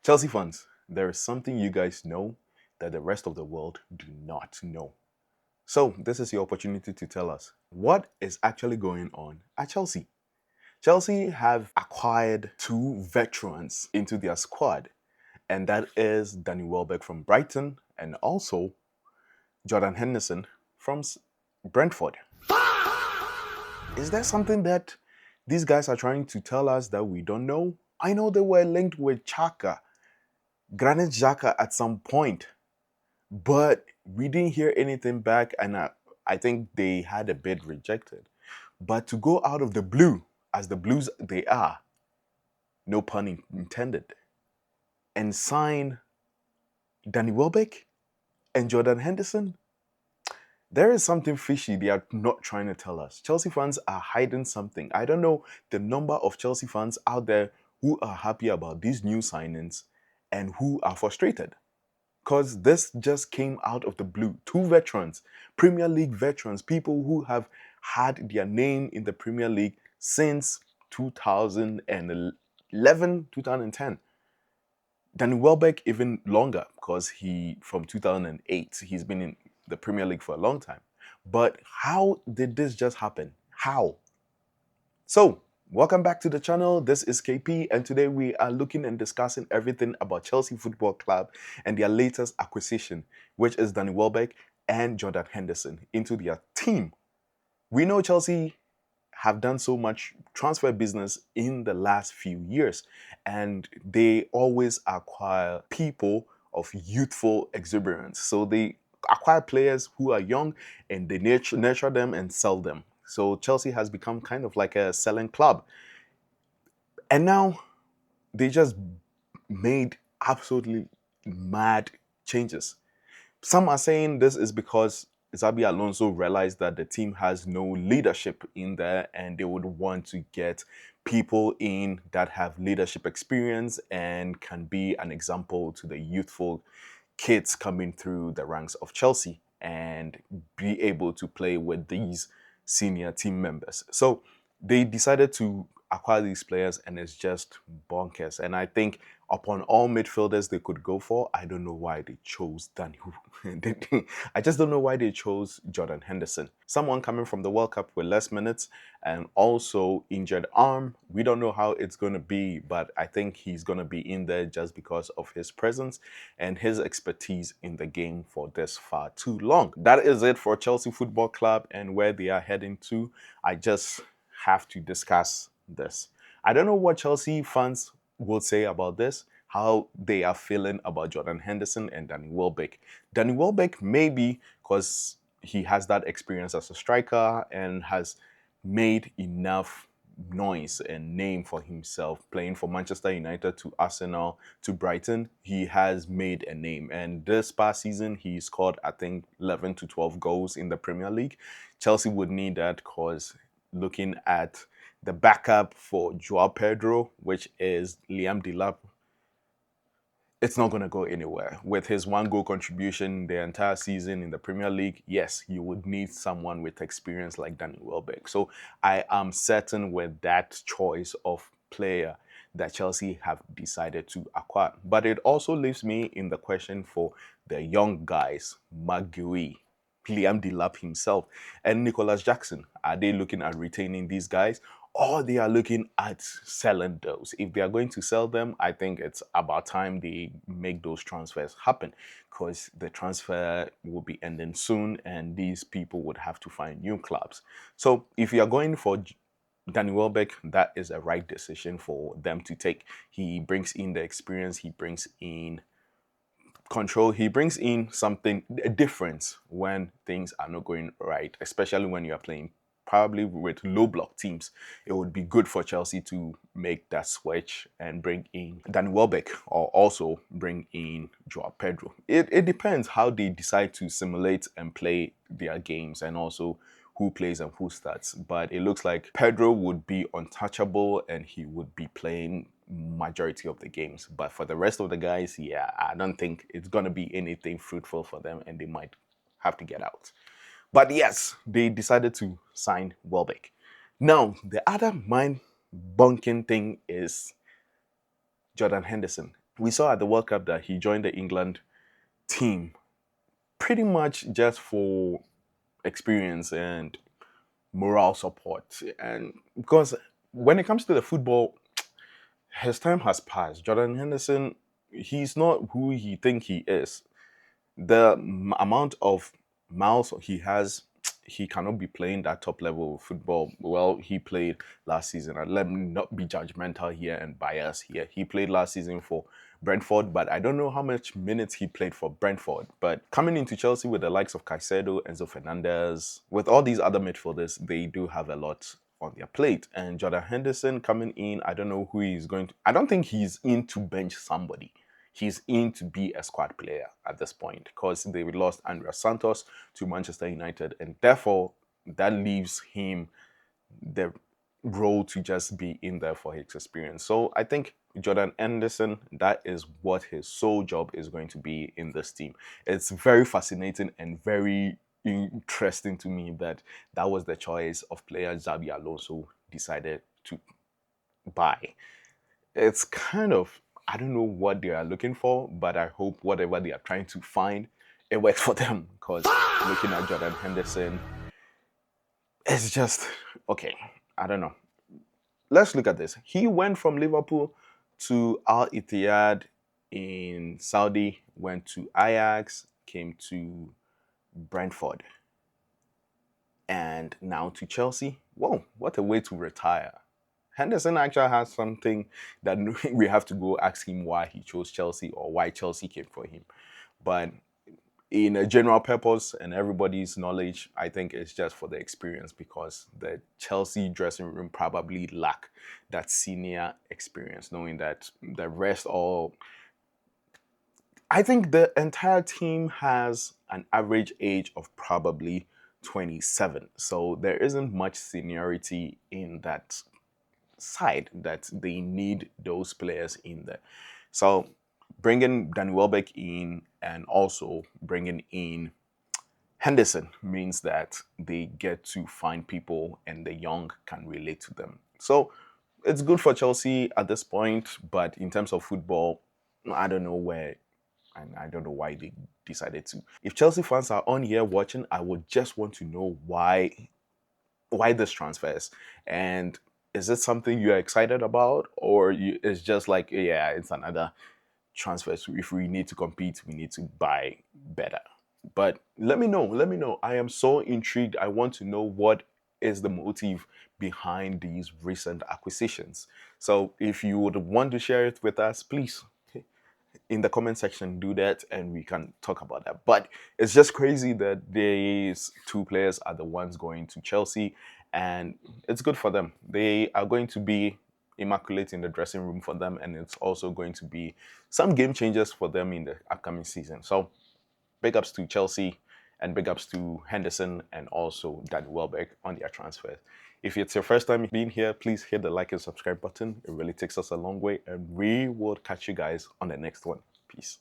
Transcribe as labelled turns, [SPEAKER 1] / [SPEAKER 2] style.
[SPEAKER 1] Chelsea fans, there is something you guys know that the rest of the world do not know. So, this is your opportunity to tell us what is actually going on at Chelsea. Chelsea have acquired two veterans into their squad, and that is Danny Welbeck from Brighton and also Jordan Henderson from Brentford. Is there something that these guys are trying to tell us that we don't know? I know they were linked with Granit Xhaka at some point, but we didn't hear anything back, and I think they had a bid rejected. But to go out of the blue, as the Blues they are, no pun intended, and sign Danny Welbeck and Jordan Henderson, there is something fishy they are not trying to tell us. Chelsea fans are hiding something. I don't know the number of Chelsea fans out there who are happy about these new signings and who are frustrated. Because this just came out of the blue. Two veterans, Premier League veterans, people who have had their name in the Premier League since 2011, 2010. Danny Welbeck even longer because from 2008, he's been in the Premier League for a long time. But how did this just happen? How? So, welcome back to the channel. This is KP, and today we are looking and discussing everything about Chelsea Football Club and their latest acquisition, which is Danny Welbeck and Jordan Henderson into their team. We know Chelsea have done so much transfer business in the last few years, and they always acquire people of youthful exuberance. So they acquire players who are young and they nurture them and sell them. So Chelsea has become kind of like a selling club. And now they just made absolutely mad changes. Some are saying this is because Xabi Alonso realized that the team has no leadership in there and they would want to get people in that have leadership experience and can be an example to the youthful kids coming through the ranks of Chelsea and be able to play with these senior team members. So they decided to acquire these players, and it's just bonkers. And I think upon all midfielders they could go for, I don't know why they chose Danny. I just don't know why they chose Jordan Henderson. Someone coming from the World Cup with less minutes and also injured arm. We don't know how it's going to be, but I think he's going to be in there just because of his presence and his expertise in the game for this far too long. That is it for Chelsea Football Club and where they are heading to. I just have to discuss this. I don't know what Chelsea fans will say about this, how they are feeling about Jordan Henderson and Danny Welbeck. Danny Welbeck, maybe because he has that experience as a striker and has made enough noise and name for himself playing for Manchester United to Arsenal to Brighton. He has made a name, and this past season he scored I think 11 to 12 goals in the Premier League. Chelsea would need that because looking at the backup for Joao Pedro, which is Liam Delap, it's not going to go anywhere. With his one goal contribution the entire season in the Premier League, yes, you would need someone with experience like Danny Welbeck. So I am certain with that choice of player that Chelsea have decided to acquire. But it also leaves me in the question for the young guys, Maguire, Liam Delap himself, and Nicholas Jackson. Are they looking at retaining these guys, or they are looking at selling those? If they are going to sell them, I think it's about time they make those transfers happen, because the transfer will be ending soon and these people would have to find new clubs. So if you are going for Danny Welbeck, that is a right decision for them to take. He brings in the experience, he brings in control, he brings in something, a difference when things are not going right, especially when you are playing probably with low block teams. It would be good for Chelsea to make that switch and bring in Danny Welbeck, or also bring in Joao Pedro. It depends how they decide to simulate and play their games, and also who plays and who starts. But it looks like Pedro would be untouchable and he would be playing majority of the games. But for the rest of the guys, yeah, I don't think it's going to be anything fruitful for them and they might have to get out. But yes, they decided to sign Welbeck. Now, the other mind-bunking thing is Jordan Henderson. We saw at the World Cup that he joined the England team pretty much just for experience and moral support. And because when it comes to the football, his time has passed. Jordan Henderson, he's not who he think he is. The amount of miles he has, he cannot be playing that top level of football. Well, he played last season, and let me not be judgmental here and biased here. He played last season for Brentford, but I don't know how much minutes he played for Brentford. But coming into Chelsea with the likes of Caicedo, Enzo Fernandez, with all these other midfielders, they do have a lot on their plate. And Jordan Henderson coming in, I don't know who he's going to. I don't think he's in to bench somebody. He's in to be a squad player at this point because they lost Andrea Santos to Manchester United, and therefore that leaves him the role to just be in there for his experience. So I think Jordan Anderson, that is what his sole job is going to be in this team. It's very fascinating and very interesting to me that that was the choice of player Xabi Alonso decided to buy. It's kind of, I don't know what they are looking for, but I hope whatever they are trying to find, it works for them. Because looking at Jordan Henderson, it's just okay. I don't know. Let's look at this. He went from Liverpool to Al Ittihad in Saudi, went to Ajax, came to Brentford, and now to Chelsea. Whoa, what a way to retire. Henderson actually has something that we have to go ask him why he chose Chelsea or why Chelsea came for him. But in a general purpose and everybody's knowledge, I think it's just for the experience because the Chelsea dressing room probably lack that senior experience, knowing that the rest all. I think the entire team has an average age of probably 27. So there isn't much seniority in that side that they need those players in there. So bringing Danny Welbeck in and also bringing in Henderson means that they get to find people and the young can relate to them. So it's good for Chelsea at this point, but in terms of football, I don't know where and I don't know why they decided to. If Chelsea fans are on here watching, I would just want to know why this transfers and is it something you're excited about or it's just like yeah it's another transfer so if we need to compete we need to buy better, but let me know. I am so intrigued. I want to know what is the motive behind these recent acquisitions. So if you would want to share it with us, please in the comment section do that and we can talk about that. But it's just crazy that these two players are the ones going to Chelsea and it's good for them. They are going to be immaculate in the dressing room for them and it's also going to be some game changers for them in the upcoming season. So big ups to Chelsea and big ups to Henderson and also Danny Welbeck on their transfers. If it's your first time being here, please hit the like and subscribe button. It really takes us a long way and we will catch you guys on the next one. Peace.